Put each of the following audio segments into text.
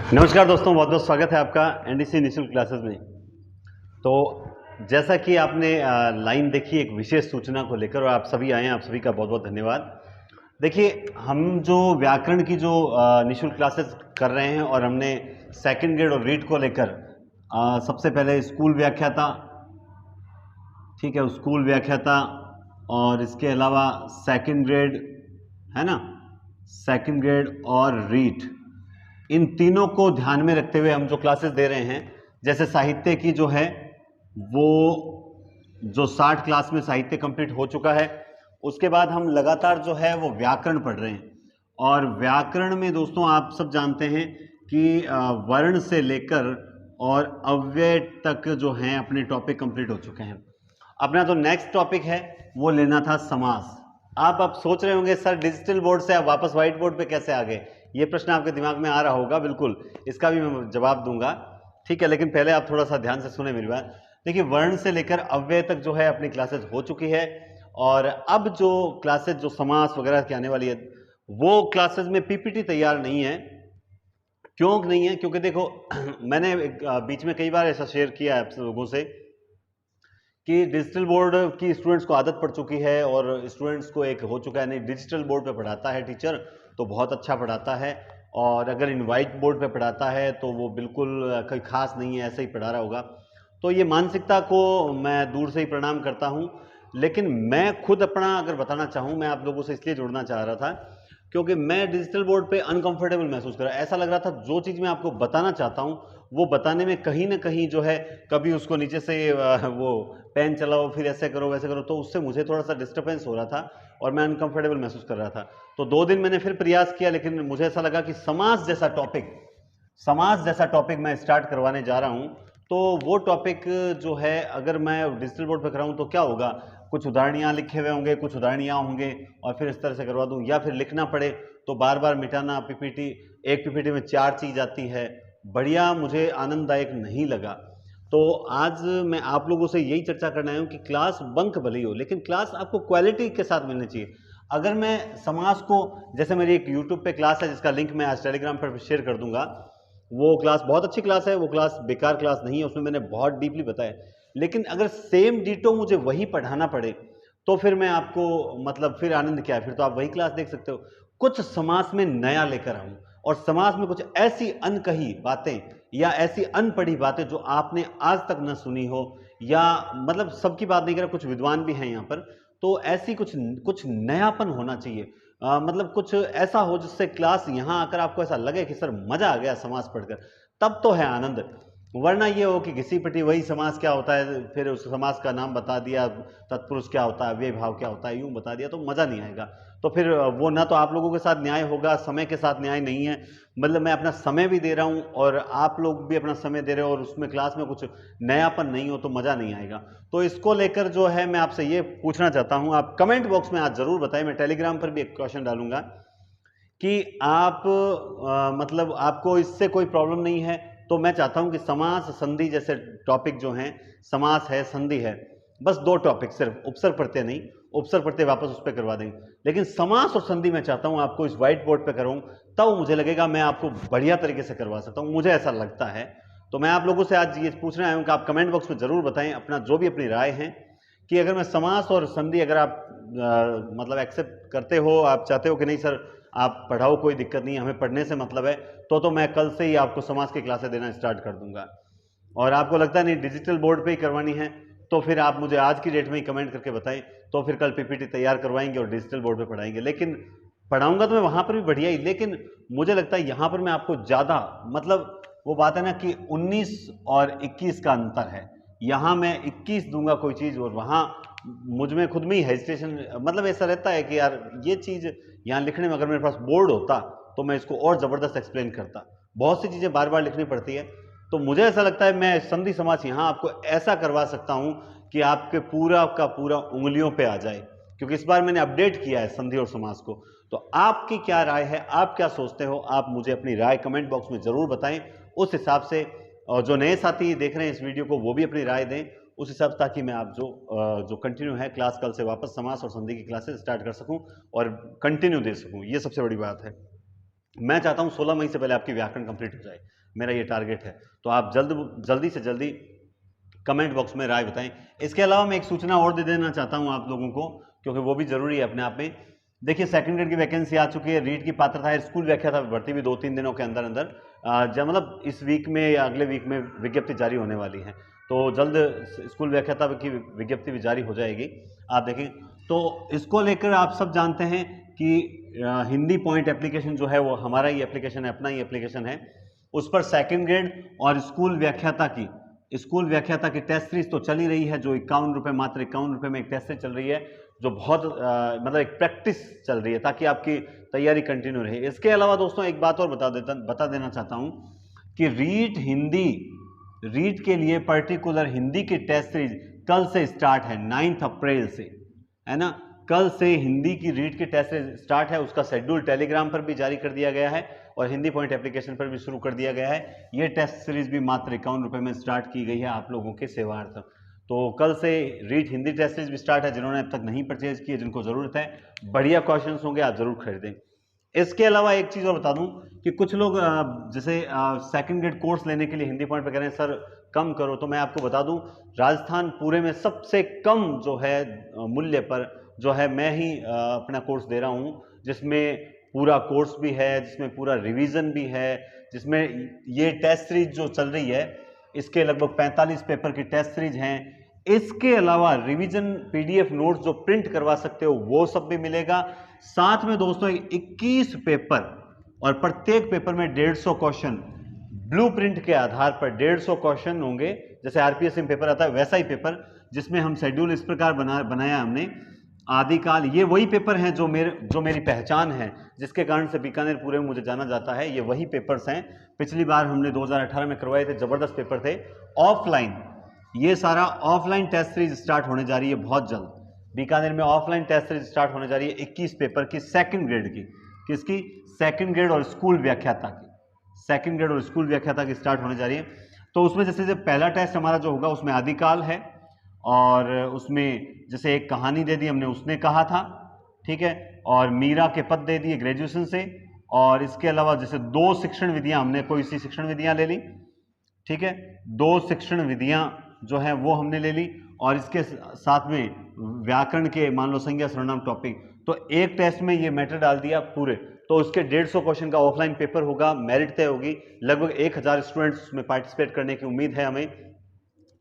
नमस्कार दोस्तों, बहुत बहुत स्वागत है आपका एनडीसी निःशुल्क क्लासेस में। तो जैसा कि आपने लाइन देखी एक विशेष सूचना को लेकर और आप सभी आए हैं, आप सभी का बहुत बहुत धन्यवाद। देखिए, हम जो व्याकरण की जो निःशुल्क क्लासेस कर रहे हैं और हमने सेकंड ग्रेड और रीड को लेकर सबसे पहले स्कूल व्याख्याता, ठीक है, स्कूल व्याख्याता, और इसके अलावा सेकंड ग्रेड, है ना, सेकंड ग्रेड और रीड, इन तीनों को ध्यान में रखते हुए हम जो क्लासेस दे रहे हैं, जैसे साहित्य की जो है वो जो 60 क्लास में साहित्य कंप्लीट हो चुका है, उसके बाद हम लगातार जो है वो व्याकरण पढ़ रहे हैं। और व्याकरण में दोस्तों आप सब जानते हैं कि वर्ण से लेकर और अव्यय तक जो हैं अपने टॉपिक कंप्लीट हो चुके हैं। अपना जो नेक्स्ट टॉपिक है वो लेना था समास। आप अब सोच रहे होंगे सर डिजिटल बोर्ड से आप वापस व्हाइट बोर्ड पे कैसे आ गए, ये प्रश्न आपके दिमाग में आ रहा होगा। बिल्कुल, इसका भी मैं जवाब दूंगा, ठीक है, लेकिन पहले आप थोड़ा सा ध्यान से सुने मेरी बात। देखिए, वर्ण से लेकर अव्यय तक जो है अपनी क्लासेस हो चुकी है, और अब जो क्लासेस जो समास वगैरह की आने वाली है वो क्लासेस में पीपीटी तैयार नहीं है। क्यों नहीं है? क्योंकि देखो मैंने बीच में कई बार ऐसा शेयर किया है आप लोगों से कि डिजिटल बोर्ड की स्टूडेंट्स को आदत पड़ चुकी है और स्टूडेंट्स को एक हो चुका है, नहीं डिजिटल बोर्ड पे पढ़ाता है टीचर तो बहुत अच्छा पढ़ाता है, और अगर इन व्हाइट बोर्ड पे पढ़ाता है तो वो बिल्कुल कोई खास नहीं है, ऐसे ही पढ़ा रहा होगा। तो ये मानसिकता को मैं दूर से ही प्रणाम करता हूँ। लेकिन मैं खुद अपना अगर बताना चाहूँ, मैं आप लोगों से इसलिए जुड़ना चाह रहा था क्योंकि मैं डिजिटल बोर्ड पे अनकंफर्टेबल महसूस कर रहा, ऐसा लग रहा था जो चीज़ मैं आपको बताना चाहता हूँ वो बताने में कहीं ना कहीं जो है, कभी उसको नीचे से वो पेन चलाओ, फिर ऐसे करो वैसे करो, तो उससे मुझे थोड़ा सा डिस्टर्बेंस हो रहा था और मैं अनकंफर्टेबल महसूस कर रहा था। तो 2 दिन मैंने फिर प्रयास किया, लेकिन मुझे ऐसा लगा कि समाज जैसा टॉपिक मैं स्टार्ट करवाने जा रहा हूँ। तो वो टॉपिक जो है अगर मैं डिजिटल बोर्ड पर कराऊँ तो क्या होगा, कुछ उदाहरण यहाँ लिखे हुए होंगे, कुछ उदाहरण यहाँ होंगे, और फिर इस तरह से करवा दूँ, या फिर लिखना पड़े तो बार बार मिटाना पीपीटी, एक पीपीटी में 4 चीज़ आती है, बढ़िया मुझे आनंददायक नहीं लगा। तो आज मैं आप लोगों से यही चर्चा करना आया हूँ कि क्लास बंक भले ही हो, लेकिन क्लास आपको क्वालिटी के साथ मिलनी चाहिए। अगर मैं समाज को, जैसे मेरी एक यूट्यूब पे क्लास है जिसका लिंक मैं आज टेलीग्राम पर शेयर कर दूंगा, वो क्लास बहुत अच्छी क्लास है, वो क्लास बेकार क्लास नहीं है, उसमें मैंने बहुत डीपली बताया। लेकिन अगर सेम डिटो मुझे वही पढ़ाना पड़े तो फिर मैं आपको, मतलब फिर आनंद क्या है, फिर तो आप वही क्लास देख सकते हो। कुछ समाज में नया लेकर आऊं, और समाज में कुछ ऐसी अनकही बातें या ऐसी अनपढ़ी बातें जो आपने आज तक न सुनी हो, या मतलब सबकी बात नहीं कर रहा, कुछ विद्वान भी हैं यहाँ पर, तो ऐसी कुछ कुछ नयापन होना चाहिए। मतलब कुछ ऐसा हो जिससे क्लास यहाँ आकर आपको ऐसा लगे कि सर मजा आ गया समाज पढ़कर, तब तो है आनंद। वरना ये हो कि घिसी पिटी वही समाज क्या होता है, फिर उस समाज का नाम बता दिया, तत्पुरुष क्या होता है, वे भाव क्या होता है, यूं बता दिया, तो मजा नहीं आएगा। तो फिर वो ना तो आप लोगों के साथ न्याय होगा, समय के साथ न्याय नहीं है। मतलब मैं अपना समय भी दे रहा हूं और आप लोग भी अपना समय दे रहे हो, और उसमें क्लास में कुछ नयापन नहीं हो तो मजा नहीं आएगा। तो इसको लेकर जो है मैं आपसे ये पूछना चाहता हूं, आप कमेंट बॉक्स में आज जरूर बताएं, मैं टेलीग्राम पर भी एक क्वेश्चन डालूंगा कि आप मतलब आपको इससे कोई प्रॉब्लम नहीं है, तो मैं चाहता हूं कि समास संधि जैसे टॉपिक जो हैं, समास है, संधि है, बस 2 टॉपिक सिर्फ, उपसर्ग प्रत्यय नहीं, उपसर्ग प्रत्यय वापस उस पर करवा देंगे, लेकिन समास और संधि मैं चाहता हूं आपको इस व्हाइट बोर्ड पे करूं, तब मुझे लगेगा मैं आपको बढ़िया तरीके से करवा सकता हूं, मुझे ऐसा लगता है। तो मैं आप लोगों से आज ये पूछने आया हूं कि आप कमेंट बॉक्स में जरूर बताएं अपना जो भी अपनी राय है, कि अगर मैं समास और संधि अगर आप मतलब एक्सेप्ट करते हो, आप चाहते हो कि नहीं सर आप पढ़ाओ, कोई दिक्कत नहीं है, हमें पढ़ने से मतलब है, तो मैं कल से ही आपको समाज की क्लासें देना स्टार्ट कर दूंगा। और आपको लगता नहीं डिजिटल बोर्ड पे ही करवानी है, तो फिर आप मुझे आज की डेट में ही कमेंट करके बताएं, तो फिर कल पीपीटी तैयार करवाएंगे और डिजिटल बोर्ड पे पढ़ाएंगे। लेकिन पढ़ाऊंगा तो मैं वहां पर भी बढ़िया ही, लेकिन मुझे लगता है यहां पर मैं आपको ज्यादा, मतलब वो बात है ना कि 19 और 21 का अंतर है, यहां मैं 21 दूंगा कोई चीज, और वहां मुझ में खुद में ही हेजिटेशन, मतलब ऐसा रहता है कि यार ये चीज यहाँ लिखने में अगर मेरे पास बोर्ड होता तो मैं इसको और जबरदस्त एक्सप्लेन करता, बहुत सी चीजें बार बार लिखनी पड़ती है। तो मुझे ऐसा लगता है मैं संधि समास यहाँ आपको ऐसा करवा सकता हूँ कि आपके पूरा का पूरा उंगलियों पे आ जाए, क्योंकि इस बार मैंने अपडेट किया है संधि और समास को। तो आपकी क्या राय है, आप क्या सोचते हो, आप मुझे अपनी राय कमेंट बॉक्स में जरूर बताएं, उस हिसाब से, और जो नए साथी देख रहे हैं इस वीडियो को वो भी अपनी राय दें उस हिसाब से, ताकि मैं आप जो कंटिन्यू है क्लास कल से वापस समास और संधि की क्लासेस स्टार्ट कर सकूं और कंटिन्यू दे सकूं, ये सबसे बड़ी बात है। मैं चाहता हूं 16 मई से पहले आपकी व्याकरण कंप्लीट हो जाए, मेरा ये टारगेट है। तो आप जल्दी से जल्दी कमेंट बॉक्स में राय बताएं। इसके अलावा मैं एक सूचना और दे देना चाहता हूं आप लोगों को, क्योंकि वो भी जरूरी है अपने आप में। देखिए, सेकंड ग्रेड की वैकेंसी आ चुकी है। रीट की पात्रता है, स्कूल व्याख्याता भर्ती भी 2-3 दिनों के अंदर अंदर जब मतलब इस वीक में या अगले वीक में विज्ञप्ति जारी होने वाली है। तो जल्द स्कूल व्याख्याता की विज्ञप्ति भी जारी हो जाएगी, आप देखें। तो इसको लेकर आप सब जानते हैं कि हिंदी पॉइंट एप्लीकेशन जो है वो हमारा ही एप्लीकेशन है, अपना ही एप्लीकेशन है। उस पर सेकंड ग्रेड और स्कूल व्याख्याता की टेस्ट सीरीज तो चल ही रही है, जो 51 रुपये, मात्र 51 रुपये में एक टेस्ट सीरीज चल रही है, जो बहुत मतलब एक प्रैक्टिस चल रही है ताकि आपकी तैयारी कंटिन्यू रहे। इसके अलावा दोस्तों एक बात और बता देना चाहता हूं कि रीट के लिए पर्टिकुलर हिंदी की टेस्ट सीरीज कल से स्टार्ट है, 9 अप्रैल से, है ना। कल से हिंदी की रीट की टेस्ट सीरीज स्टार्ट है। उसका शेड्यूल टेलीग्राम पर भी जारी कर दिया गया है और हिंदी पॉइंट एप्लीकेशन पर भी शुरू कर दिया गया है। ये टेस्ट सीरीज भी मात्र 51 रुपये में स्टार्ट की गई है आप लोगों के सेवार्थ। तो कल से रीट हिंदी टेस्ट सीरीज भी स्टार्ट है। जिन्होंने अब तक नहीं परचेज की है, जिनको जरूरत है, बढ़िया क्वेश्चंस होंगे, आप जरूर खरीदें। इसके अलावा एक चीज और बता दूं कि कुछ लोग जैसे सेकंड ग्रेड कोर्स लेने के लिए हिंदी पॉइंट पर कह रहे हैं सर कम करो, तो मैं आपको बता दूं राजस्थान पूरे में सबसे कम जो है मूल्य पर जो है मैं ही अपना कोर्स दे रहा हूं, जिसमें पूरा कोर्स भी है, जिसमें पूरा रिवीजन भी है, जिसमें ये टेस्ट सीरीज जो चल रही है इसके लगभग 45 पेपर की टेस्ट सीरीज हैं। इसके अलावा रिवीजन पीडीएफ नोट्स जो प्रिंट करवा सकते हो वो सब भी मिलेगा। साथ में दोस्तों 21 पेपर और प्रत्येक पेपर में 150 क्वेश्चन, ब्लूप्रिंट के आधार पर 150 क्वेश्चन होंगे। जैसे आरपीएस में पेपर आता है वैसा ही पेपर, जिसमें हम शेड्यूल इस प्रकार बनाया हमने आदिकाल। ये वही पेपर हैं जो मेरी पहचान है, जिसके कारण से बीकानेर पूरे में मुझे जाना जाता है। ये वही पेपर्स हैं, पिछली बार हमने 2018 में करवाए थे, जबरदस्त पेपर थे ऑफलाइन। ये सारा ऑफलाइन टेस्ट सीरीज स्टार्ट होने जा रही है बहुत जल्द। बीकानेर में ऑफलाइन टेस्ट सीरीज स्टार्ट होने जा रही है 21 पेपर की, सेकंड ग्रेड की। किसकी? सेकंड ग्रेड और स्कूल व्याख्याता की। सेकंड ग्रेड और स्कूल व्याख्याता की स्टार्ट होने जा रही है। तो उसमें जैसे पहला टेस्ट हमारा जो होगा उसमें आदिकाल है, और उसमें जैसे एक कहानी दे दी हमने, उसने कहा था, ठीक है, और मीरा के पद दे दिए ग्रेजुएशन से। और इसके अलावा जैसे 2 शिक्षण विधियां, हमने कोई सी शिक्षण विधियां ले ली, ठीक है, 2 शिक्षण विधियां जो है वो हमने ले ली। और इसके साथ में व्याकरण के मान लो संज्ञा सर्वनाम टॉपिक, तो एक टेस्ट में ये मैटर डाल दिया पूरे। तो उसके 150 क्वेश्चन का ऑफलाइन पेपर होगा, मेरिट तय होगी, लगभग 1000 स्टूडेंट्स उसमें पार्टिसिपेट करने की उम्मीद है हमें।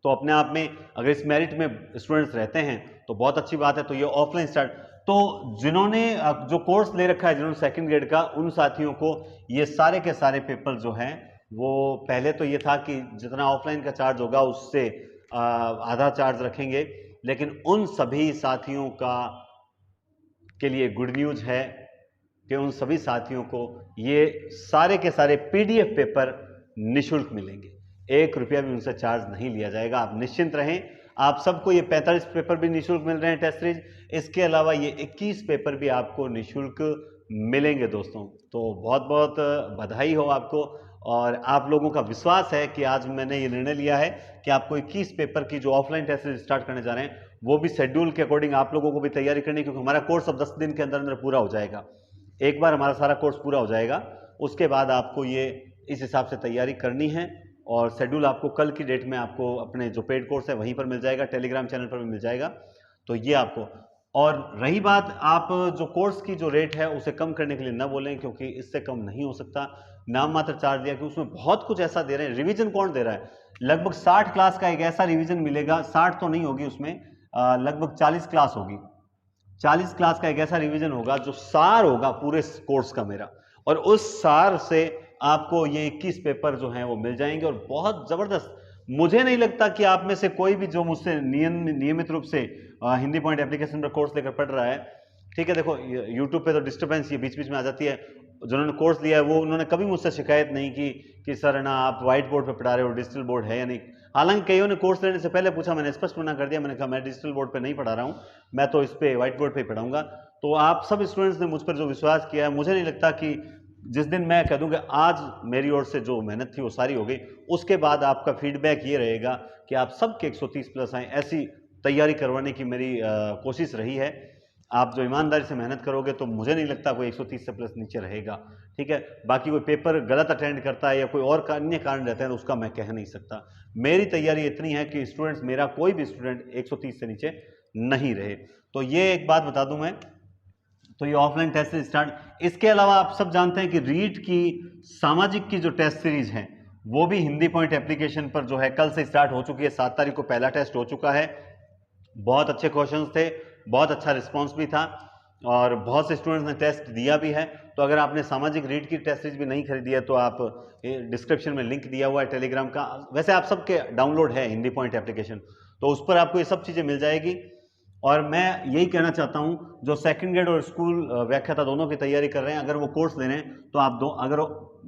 तो अपने आप में अगर इस मेरिट में स्टूडेंट्स रहते हैं तो बहुत अच्छी बात है। तो ये ऑफलाइन स्टार्ट, तो जिन्होंने जो कोर्स ले रखा है, जिन्होंने सेकंड ग्रेड का, उन साथियों को ये सारे के सारे पेपर जो हैं वो पहले तो ये था कि जितना ऑफलाइन का चार्ज होगा उससे आधा चार्ज रखेंगे, लेकिन उन सभी साथियों के लिए गुड न्यूज है कि उन सभी साथियों को ये सारे के सारे पीडीएफ पेपर निःशुल्क मिलेंगे। 1 रुपया भी उनसे चार्ज नहीं लिया जाएगा, आप निश्चिंत रहें। आप सबको ये 45 पेपर भी निःशुल्क मिल रहे हैं टेस्ट सीरीज, इसके अलावा ये 21 पेपर भी आपको निःशुल्क मिलेंगे दोस्तों। तो बहुत बहुत बधाई हो आपको, और आप लोगों का विश्वास है कि आज मैंने ये निर्णय लिया है कि आपको 21 पेपर की जो ऑफलाइन टेस्ट सीरीज स्टार्ट करने जा रहे हैं वो भी शेड्यूल के अकॉर्डिंग आप लोगों को भी तैयारी करनी है, क्योंकि हमारा कोर्स अब 10 दिन के अंदर अंदर पूरा हो जाएगा। एक बार हमारा सारा कोर्स पूरा हो जाएगा, उसके बाद आपको ये इस हिसाब से तैयारी करनी है। और शेड्यूल आपको कल की डेट में आपको अपने जो पेड कोर्स है वहीं पर मिल जाएगा, टेलीग्राम चैनल पर भी मिल जाएगा। तो ये आपको, और रही बात आप जो कोर्स की जो रेट है उसे कम करने के लिए ना बोलें, क्योंकि इससे कम नहीं हो सकता। नाम मात्र चार्ज दिया कि उसमें बहुत कुछ ऐसा दे रहे हैं। रिवीजन कौन दे रहा है? लगभग 60 क्लास का एक ऐसा रिवीजन मिलेगा, 60 तो नहीं होगी उसमें, लगभग 40 क्लास होगी। 40 क्लास का एक ऐसा रिवीजन होगा जो सार होगा पूरे कोर्स का मेरा, और उस सार से आपको ये 21 पेपर जो हैं वो मिल जाएंगे, और बहुत जबरदस्त। मुझे नहीं लगता कि आप में से कोई भी जो मुझसे नियमित रूप से हिंदी पॉइंट एप्लीकेशन पर कोर्स लेकर पढ़ रहा है, ठीक है, देखो यूट्यूब पे तो डिस्टर्बेंस ये बीच बीच में आ जाती है। जिन्होंने कोर्स लिया है वो उन्होंने कभी मुझसे शिकायत नहीं की कि सर ना आप व्हाइट बोर्ड पे पढ़ा रहे हो, डिजिटल बोर्ड है या नहीं। हालांकि कईयों ने कोर्स लेने से पहले पूछा, मैंने स्पष्ट मना कर दिया, मैंने कहा मैं डिजिटल बोर्ड पे नहीं पढ़ा रहा हूँ, मैं तो इस पे व्हाइट बोर्ड पे ही पढ़ाऊंगा। तो आप सब स्टूडेंट्स ने मुझ पर जो विश्वास किया है, मुझे नहीं लगता कि जिस दिन मैं कह दूंगा आज मेरी ओर से जो मेहनत थी वो सारी हो गई, उसके बाद आपका फीडबैक ये रहेगा कि आप सबके 130 प्लस आए, ऐसी तैयारी करवाने की मेरी कोशिश रही है। आप जो ईमानदारी से मेहनत करोगे तो मुझे नहीं लगता कोई 130 से प्लस नीचे रहेगा, ठीक है। बाकी कोई पेपर गलत अटेंड करता है या कोई और अन्य कारण रहते हैं तो उसका मैं कह नहीं सकता। मेरी तैयारी इतनी है कि स्टूडेंट्स, मेरा कोई भी स्टूडेंट 130 से नीचे नहीं रहे। तो ये एक बात बता दूं मैं, तो ये ऑफलाइन टेस्ट सीरीज स्टार्ट। इसके अलावा आप सब जानते हैं कि रीट की सामाजिक की जो टेस्ट सीरीज है वो भी हिंदी पॉइंट एप्लीकेशन पर जो है कल से स्टार्ट हो चुकी है। 7 तारीख को पहला टेस्ट हो चुका है। बहुत अच्छे क्वेश्चंस थे, बहुत अच्छा रिस्पांस भी था और बहुत से स्टूडेंट्स ने टेस्ट दिया भी है। तो अगर आपने सामाजिक रीड की टेस्ट सीरीज भी नहीं खरीदी है तो आप डिस्क्रिप्शन में लिंक दिया हुआ है टेलीग्राम का, वैसे आप सबके डाउनलोड है हिंदी पॉइंट एप्लीकेशन, तो उस पर आपको ये सब चीज़ें मिल जाएगी। और मैं यही कहना चाहता हूँ जो सेकंड ग्रेड और स्कूल व्याख्याता दोनों की तैयारी कर रहे हैं, अगर वो कोर्स ले रहे हैं तो आप अगर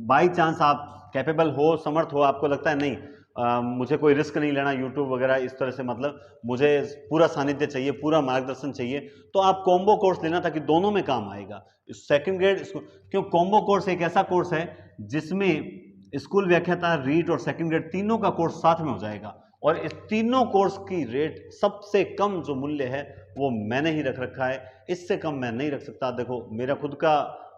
बाई चांस आप कैपेबल हो, समर्थ हो, आपको लगता है नहीं मुझे कोई रिस्क नहीं लेना यूट्यूब वगैरह इस तरह से, मतलब मुझे पूरा सानिध्य चाहिए, पूरा मार्गदर्शन चाहिए, तो आप कॉम्बो कोर्स लेना ताकि दोनों में काम आएगा। सेकंड ग्रेड क्यों कॉम्बो कोर्स एक ऐसा कोर्स है जिसमें स्कूल व्याख्याता, रीट और सेकंड ग्रेड तीनों का कोर्स साथ में हो जाएगा। और इस तीनों कोर्स की रेट सबसे कम जो मूल्य है वो मैंने ही रख रखा है, इससे कम मैं नहीं रख सकता। देखो मेरा खुद का,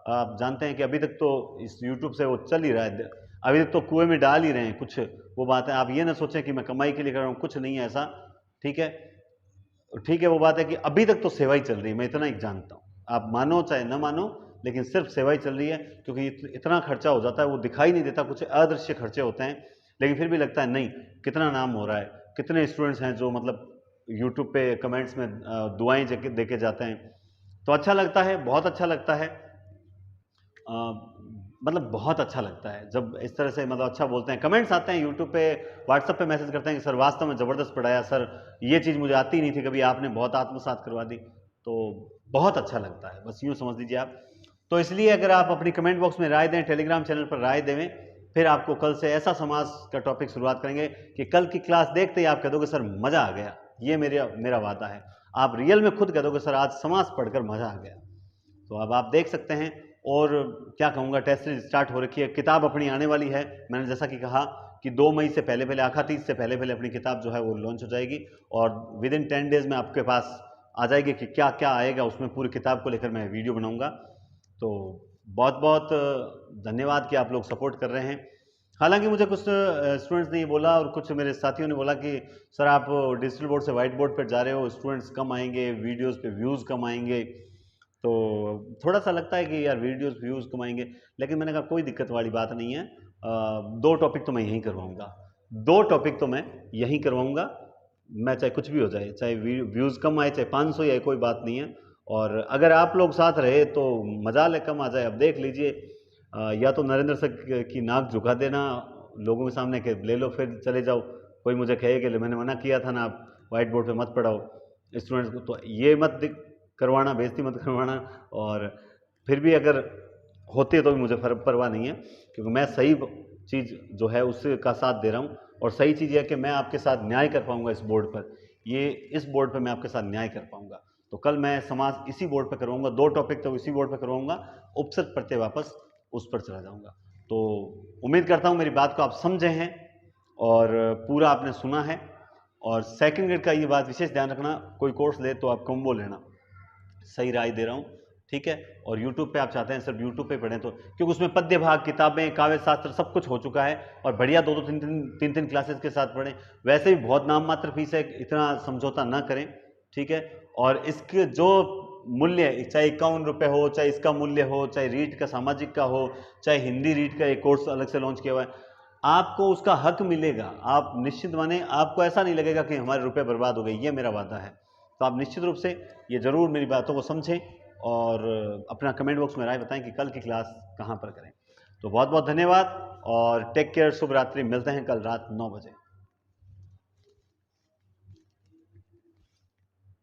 आप जानते हैं कि अभी तक तो इस YouTube से वो चल ही रहा है, अभी तक तो कुएं में डाल ही रहे हैं कुछ, वो बात है। आप ये ना सोचें कि मैं कमाई के लिए कर रहा हूँ, कुछ नहीं है ऐसा, ठीक है। ठीक है, वो बात है कि अभी तक तो सेवा ही चल रही है, मैं इतना ही जानता हूँ, आप मानो चाहे ना मानो, लेकिन सिर्फ सेवा ही चल रही है। क्योंकि इतना खर्चा हो जाता है, वो दिखाई नहीं देता, कुछ अदृश्य खर्चे होते हैं, लेकिन फिर भी लगता है नहीं कितना नाम हो रहा है, कितने स्टूडेंट्स हैं जो मतलब यूट्यूब पे कमेंट्स में दुआएं दे के जाते हैं, तो अच्छा लगता है, बहुत अच्छा लगता है। मतलब बहुत अच्छा लगता है जब इस तरह से मतलब अच्छा बोलते हैं, कमेंट्स आते हैं यूट्यूब पे, व्हाट्सएप पे मैसेज करते हैं कि सर वास्तव में ज़बरदस्त पढ़ाया, सर ये चीज़ मुझे आती नहीं थी कभी, आपने बहुत आत्मसात करवा दी, तो बहुत अच्छा लगता है, बस यूँ समझ लीजिए आप। तो इसलिए अगर आप अपनी कमेंट बॉक्स में राय दें, टेलीग्राम चैनल पर राय देवें, फिर आपको कल से ऐसा समाज का टॉपिक शुरुआत करेंगे कि कल की क्लास देखते ही आप कह दोगे सर मज़ा आ गया, ये मेरा वादा है। आप रियल में खुद कह दोगे सर आज समाज पढ़कर मज़ा आ गया। तो अब आप देख सकते हैं। और क्या कहूँगा, टेस्ट सीरीज स्टार्ट हो रखी है, किताब अपनी आने वाली है। मैंने जैसा कि कहा कि 2 मई से पहले पहले, आखा 30 से पहले पहले अपनी किताब जो है वो लॉन्च हो जाएगी और विद इन 10 डेज में आपके पास आ जाएगी कि क्या क्या आएगा, उसमें पूरी किताब को लेकर मैं वीडियो बनाऊंगा। तो बहुत बहुत धन्यवाद कि आप लोग सपोर्ट कर रहे हैं। हालांकि मुझे कुछ स्टूडेंट्स ने ये बोला और कुछ मेरे साथियों ने बोला कि सर आप डिजिटल बोर्ड से वाइट बोर्ड पर जा रहे हो, स्टूडेंट्स कम आएंगे, वीडियोज़ पे व्यूज़ कम आएंगे, तो थोड़ा सा लगता है कि यार वीडियोस व्यूज़ कमाएंगे, लेकिन मैंने कहा कोई दिक्कत वाली बात नहीं है। 2 टॉपिक तो मैं यहीं करवाऊंगा, 2 टॉपिक तो मैं यहीं करवाऊंगा, मैं चाहे कुछ भी हो जाए, चाहे व्यूज़ कम आए, चाहे 500 आए, कोई बात नहीं है। और अगर आप लोग साथ रहे तो मजाल है, कम आ जाए। अब देख लीजिए, या तो नरेंद्र सर की नाक झुका देना लोगों के सामने के ले लो फिर चले जाओ, कोई मुझे कहे कि मैंने मना किया था ना, आप वाइट बोर्ड पे मत पढ़ाओ स्टूडेंट्स को, तो ये मत करवाना, बेइज्जती मत करवाना। और फिर भी अगर होते तो भी मुझे परवाह नहीं है, क्योंकि मैं सही चीज़ जो है उससे का साथ दे रहा हूँ। और सही चीज़ है कि मैं आपके साथ न्याय कर पाऊँगा इस बोर्ड पर, इस बोर्ड पर मैं आपके साथ न्याय कर पाऊँगा। तो कल मैं समाज इसी बोर्ड पर करवाऊँगा, 2 टॉपिक तो इसी बोर्ड पर करवाऊँगा, उपसर्ग पढ़ते वापस उस पर चला जाऊँगा। तो उम्मीद करता हूँ मेरी बात को आप समझे हैं और पूरा आपने सुना है। और सेकंड ग्रेड का ये बात विशेष ध्यान रखना, कोई कोर्स ले तो आप कॉम्बो लेना, सही राय दे रहा हूँ, ठीक है। और YouTube पे आप चाहते हैं सिर्फ YouTube पे पढ़ें तो, क्योंकि उसमें पद्य भाग, किताबें, काव्य शास्त्र सब कुछ हो चुका है, और बढ़िया 2-2, 3-3 क्लासेस के साथ पढ़ें। वैसे भी बहुत नाम मात्र फीस है, इतना समझौता ना करें, ठीक है। और इसके जो मूल्य, चाहे 51 रुपये हो, चाहे इसका मूल्य हो, चाहे रीट का सामाजिक का हो, चाहे हिंदी रीट का एक कोर्स अलग से लॉन्च किया हुआ है, आपको उसका हक मिलेगा। आप निश्चित माने, आपको ऐसा नहीं लगेगा कि हमारे रुपए बर्बाद हो गए, ये मेरा वादा है। तो आप निश्चित रूप से ये ज़रूर मेरी बातों को समझें और अपना कमेंट बॉक्स में राय बताएं कि कल की क्लास कहाँ पर करें। तो बहुत बहुत धन्यवाद और टेक केयर, शुभ रात्रि, मिलते हैं कल रात 9 बजे।